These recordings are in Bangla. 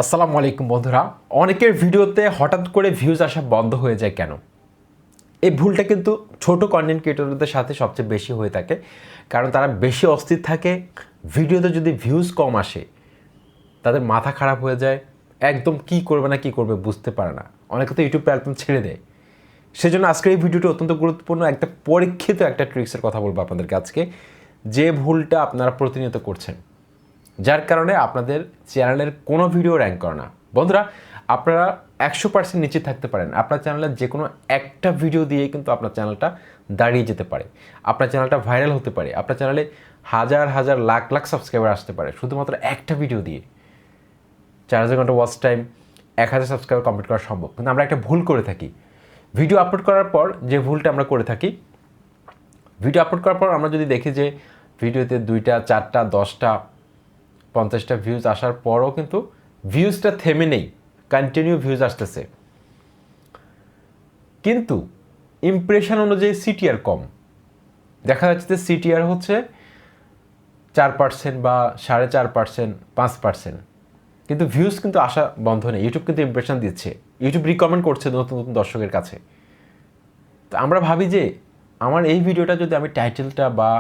আসসালামু আলাইকুম বন্ধুরা। অনেকের ভিডিওতে হঠাৎ করে ভিউজ আসা বন্ধ হয়ে যায় কেন? এই ভুলটা কিন্তু ছোট কন্টেন্ট ক্রিয়েটরদের সাথে সবচেয়ে বেশি হয়ে থাকে, কারণ তারা বেশি অস্থির থাকে। ভিডিওতে যদি ভিউজ কম আসে তাদের মাথা খারাপ হয়ে যায়, একদম কি করবে না কি করবে বুঝতে পারে না, অনেকে তো ইউটিউব প্ল্যাটফর্ম ছেড়ে দেয়। সেজন্য আজকের এই ভিডিওটি অত্যন্ত গুরুত্বপূর্ণ, একটা পরীক্ষিত একটা ট্রিক্সের কথা বলবো আপনাদেরকে আজকে, যে ভুলটা আপনারা প্রতিনিয়ত করছেন, যার কারণে আপনাদের চ্যানেলের কোনো ভিডিও র্যাঙ্ক করে না। বন্ধুরা, আপনারা 100% নিচে থাকতে পারেন, আপনার চ্যানেলের যে কোনো একটা ভিডিও দিয়ে কিন্তু আপনার চ্যানেলটা দাঁড়িয়ে যেতে পারে, আপনার চ্যানেলটা ভাইরাল হতে পারে, আপনার চ্যানেলে হাজার হাজার লাখ লাখ সাবস্ক্রাইবার আসতে পারে শুধুমাত্র একটা ভিডিও দিয়ে। 4000 ঘন্টা ওয়াচ টাইম, 1000 সাবস্ক্রাইবার কমপ্লিট করা সম্ভব। কিন্তু আমরা একটা ভুল করে থাকি, ভিডিও আপলোড করার পর যে ভুলটা আমরা করে থাকি, ভিডিও আপলোড করার পর আমরা যদি দেখি যে ভিডিওতে 2টা 4টা 10টা 50টা ভিউজ আসার পরও কিন্তু ভিউজটা থেমে নেই, কন্টিনিউ ভিউজ আসতেছে, কিন্তু ইমপ্রেশন অনুযায়ী সিটিআর কম। দেখা যাচ্ছে যে সিটিআর হচ্ছে 4% বা 4.5%, 5%, কিন্তু ভিউজ কিন্তু আসা বন্ধ নেই। ইউটিউব কিন্তু ইমপ্রেশন দিচ্ছে, ইউটিউব রিকমেন্ড করছে নতুন নতুন দর্শকের কাছে। তো আমরা ভাবি যে আমার এই ভিডিওটা যদি আমি টাইটেলটা বা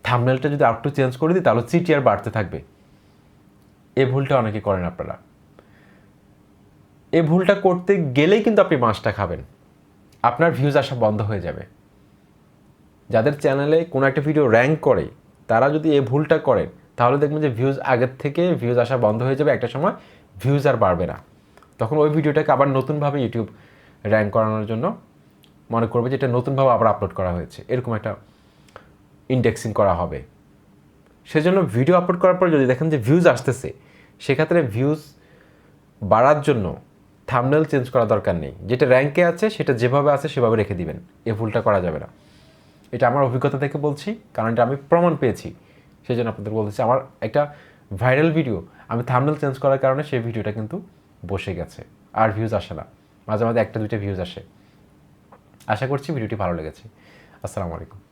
থাম্বনেলটা যদি আরেকটু চেঞ্জ করে দিই তাহলে সিটিআর বাড়তে থাকবে। এই ভুলটা অনেকে করেন আপনারা। এই ভুলটা করতে গেলেই কিন্তু আপনি মাছটা খাবেন, আপনার ভিউজ আসা বন্ধ হয়ে যাবে। যাদের চ্যানেলে কোনো একটা ভিডিও র্যাঙ্ক করে তারা যদি এই ভুলটা করেন তাহলে দেখবেন যে ভিউজ আগের থেকে ভিউজ আসা বন্ধ হয়ে যাবে, একটা সময় ভিউজ আর বাড়বে না। তখন ওই ভিডিওটাকে আবার নতুনভাবে ইউটিউব র্যাঙ্ক করানোর জন্য মনে করবে যে এটা নতুনভাবে আবার আপলোড করা হয়েছে, এরকম একটা ইন্ডেক্সিং করা হবে। সেজন্য ভিডিও আপলোড করার পর যদি দেখেন যে ভিউজ আসতেছে, সেক্ষেত্রে ভিউজ বাড়ার জন্য থাম্বনেল চেঞ্জ করা দরকার নেই, যেটা র্যাঙ্কে আছে সেটা যেভাবে আছে সেভাবে রেখে দিবেন। এই ভুলটা করা যাবে না, এটা আমার অভিজ্ঞতা থেকে বলছি, কারণ এটা আমি প্রমাণ পেয়েছি। সেই জন্য আপনাদের বলতেছি, আমার একটা ভাইরাল ভিডিও আমি থাম্বনেল চেঞ্জ করার কারণে সেই ভিডিওটা কিন্তু বসে গেছে, আর ভিউজ আসে না, মাঝে মাঝে 1-2টা ভিউজ আসে। আশা করছি ভিডিওটি ভালো লেগেছে। আসসালামু আলাইকুম।